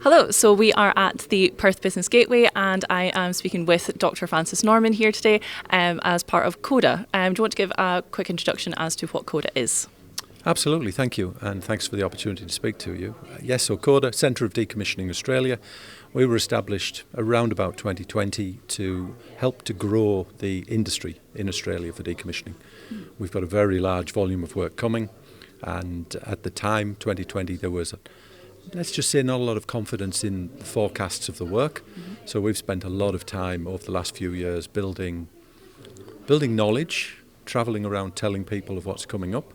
Hello, so we are at the Perth Business Gateway and I am speaking with Dr. Francis Norman here today as part of CODA. Do you want to give a quick introduction as to what CODA is? Absolutely, thank you, and thanks for the opportunity to speak to you. Yes, so CODA, Centre of Decommissioning Australia, we were established around about 2020 to help to grow the industry in Australia for decommissioning. We've got a very large volume of work coming, and at the time, 2020, there was, let's just say, not a lot of confidence in the forecasts of the work. So we've spent a lot of time over the last few years building knowledge, travelling around telling people of what's coming up,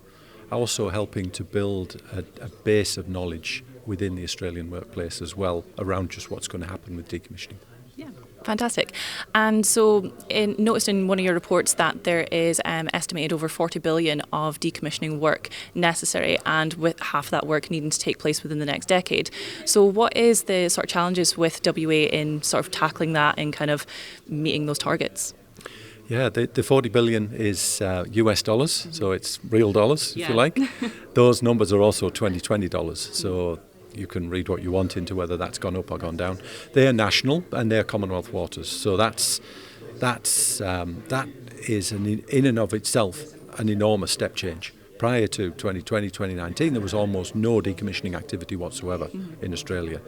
also helping to build a base of knowledge within the Australian workplace as well around just what's going to happen with decommissioning. Yeah, fantastic. And so noticed in one of your reports that there is estimated over 40 billion of decommissioning work necessary, and with half that work needing to take place within the next decade. So what is the sort of challenges with WA in sort of tackling that and kind of meeting those targets? Yeah, the 40 billion is US dollars, so it's real dollars, if you like. Those numbers are also 2020 dollars, so you can read what you want into whether that's gone up or gone down. They are national and they're Commonwealth waters, so that is in and of itself an enormous step change. Prior to 2020, 2019, there was almost no decommissioning activity whatsoever in Australia.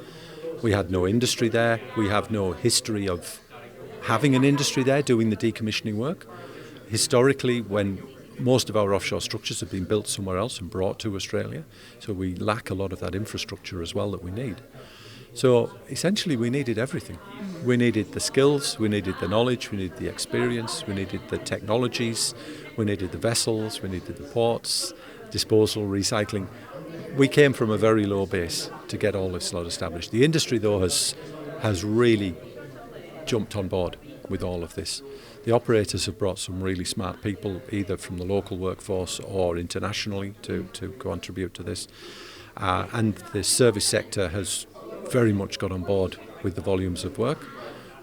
We had no industry there. We have no history of having an industry there doing the decommissioning work. Historically, when most of our offshore structures have been built somewhere else and brought to Australia, so we lack a lot of that infrastructure as well that we need. So essentially we needed everything. We needed the skills, we needed the knowledge, we needed the experience, we needed the technologies, we needed the vessels, we needed the ports, disposal, recycling. We came from a very low base to get all this lot established. The industry though has really jumped on board with all of this. The operators have brought some really smart people, either from the local workforce or internationally, to contribute to this. And the service sector has very much got on board with the volumes of work.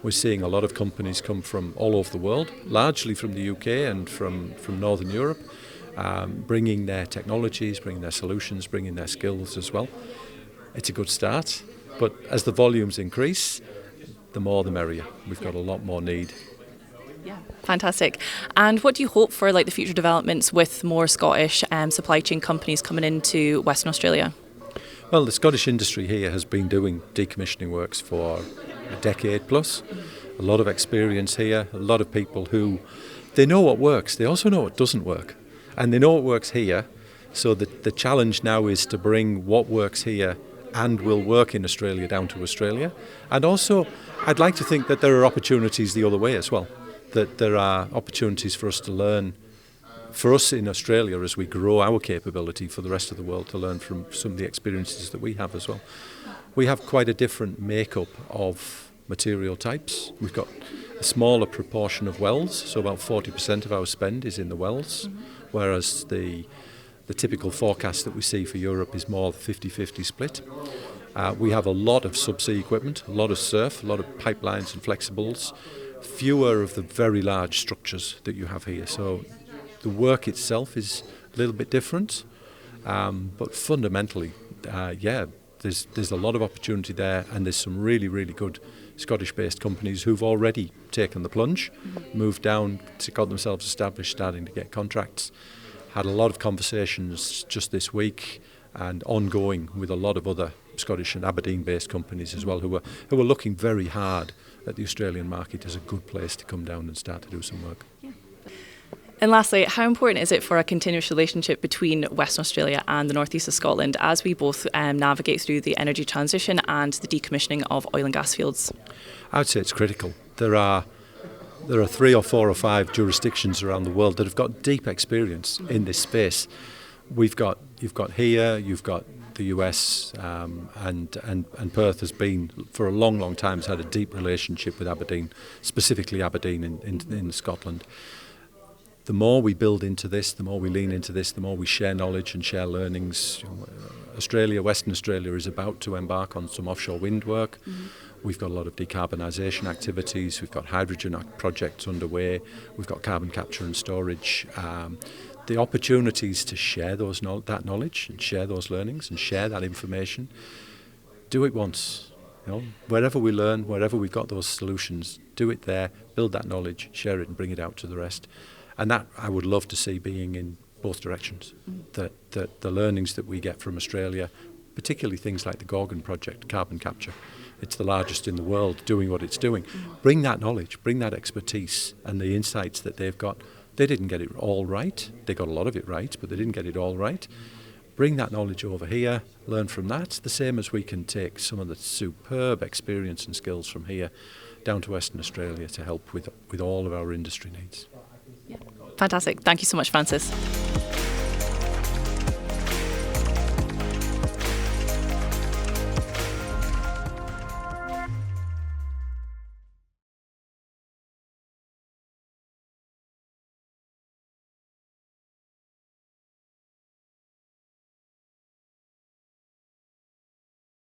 We're seeing a lot of companies come from all over the world, largely from the UK and from Northern Europe, bringing their technologies, bringing their solutions, bringing their skills as well. It's a good start, but as the volumes increase, the more the merrier. We've got a lot more need. Yeah, fantastic. And what do you hope for the future developments with more Scottish supply chain companies coming into Western Australia? Well, the Scottish industry here has been doing decommissioning works for a decade plus. A lot of experience here, a lot of people who, they know what works, they also know what doesn't work. And they know what works here, so the challenge now is to bring what works here and will work in Australia down to Australia. And also, I'd like to think that there are opportunities the other way as well, that there are opportunities for us to learn, for us in Australia as we grow our capability for the rest of the world to learn from some of the experiences that we have as well. We have quite a different makeup of material types. We've got a smaller proportion of wells, so about 40% of our spend is in the wells, whereas the typical forecast that we see for Europe is more 50-50 split. We have a lot of subsea equipment, a lot of SURF, a lot of pipelines and flexibles, fewer of the very large structures that you have here. So the work itself is a little bit different, but fundamentally, there's a lot of opportunity there, and there's some really, really good Scottish-based companies who've already taken the plunge, moved down, got themselves established, starting to get contracts. Had a lot of conversations just this week and ongoing with a lot of other Scottish and Aberdeen-based companies as well who are looking very hard at the Australian market as a good place to come down and start to do some work. Yeah. And lastly, how important is it for a continuous relationship between Western Australia and the northeast of Scotland as we both navigate through the energy transition and the decommissioning of oil and gas fields? I would say it's critical. There are 3 or 4 or 5 jurisdictions around the world that have got deep experience in this space. You've got here, you've got the US, and Perth has been for a long, long time has had a deep relationship with Aberdeen, specifically Aberdeen in Scotland. The more we build into this, the more we lean into this, the more we share knowledge and share learnings. Western Australia is about to embark on some offshore wind work. We've got a lot of decarbonisation activities. We've got hydrogen projects underway. We've got carbon capture and storage. The opportunities to share that knowledge and share those learnings and share that information. Do it once. Wherever we learn, wherever we've got those solutions, do it there, build that knowledge, share it and bring it out to the rest. And that I would love to see being in both directions. That the learnings that we get from Australia, particularly things like the Gorgon project, carbon capture, it's the largest in the world doing what it's doing. Bring that knowledge, bring that expertise and the insights that they've got. They didn't get it all right. They got a lot of it right, but they didn't get it all right. Bring that knowledge over here, learn from that, the same as we can take some of the superb experience and skills from here down to Western Australia to help with all of our industry needs. Yeah. Fantastic. Thank you so much, Francis.